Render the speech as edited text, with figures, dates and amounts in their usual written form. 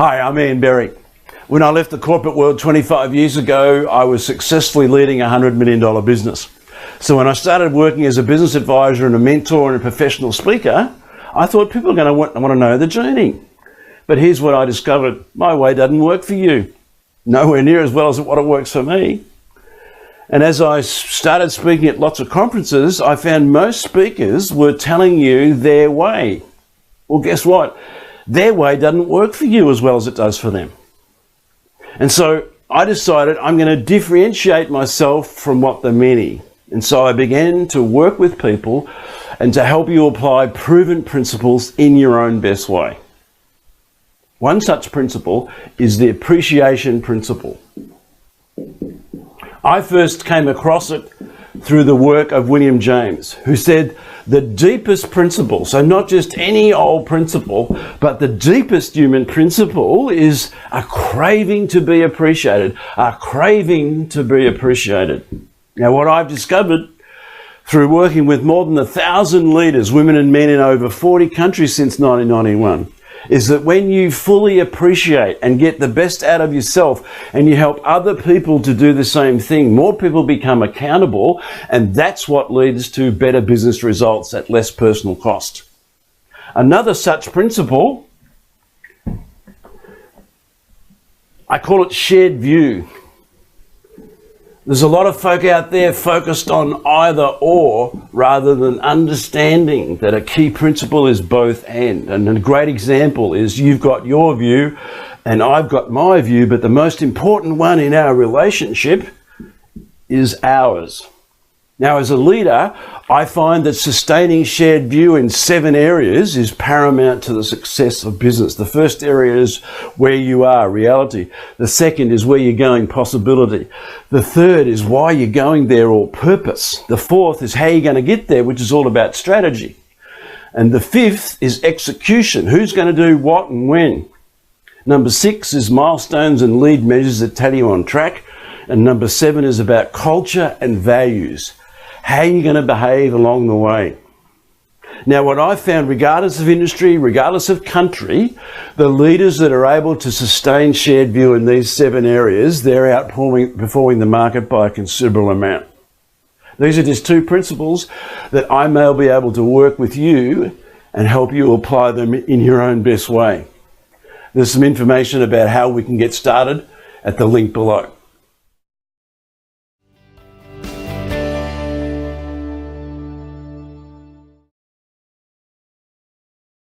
Hi, I'm Ian Berry. When I left the corporate world 25 years ago, I was successfully leading a $100 million business. So when I started working as a business advisor and a mentor and a professional speaker, I thought people are going to want to know the journey. But here's what I discovered. My way doesn't work for you. Nowhere near as well as what it works for me. And as I started speaking at lots of conferences, I found most speakers were telling you their way. Well, guess what? Their way doesn't work for you as well as it does for them. And so I decided I'm going to differentiate myself from what the many. And so I began to work with people and to help you apply proven principles in your own best way. One such principle is the appreciation principle. I first came across it through the work of William James, who said the deepest principle, so not just any old principle, but the deepest human principle is a craving to be appreciated, a craving to be appreciated. Now, what I've discovered through working with more than 1,000 leaders, women and men in over 40 countries since 1991, is that when you fully appreciate and get the best out of yourself and you help other people to do the same thing, more people become accountable, and that's what leads to better business results at less personal cost. Another such principle, I call it shared view. There's a lot of folk out there focused on either or rather than understanding that a key principle is both and. And a great example is you've got your view and I've got my view, but the most important one in our relationship is ours. Now, as a leader, I find that sustaining shared view in 7 areas is paramount to the success of business. The first area is where you are, reality. The second is where you're going, possibility. The third is why you're going there, or purpose. The fourth is how you're going to get there, which is all about strategy. And the fifth is execution. Who's going to do what and when? Number 6 is milestones and lead measures that tell you on track. And number 7 is about culture and values. How are you going to behave along the way? Now, what I've found, regardless of industry, regardless of country, the leaders that are able to sustain shared view in these 7 areas, they're outperforming the market by a considerable amount. These are just 2 principles that I may be able to work with you and help you apply them in your own best way. There's some information about how we can get started at the link below.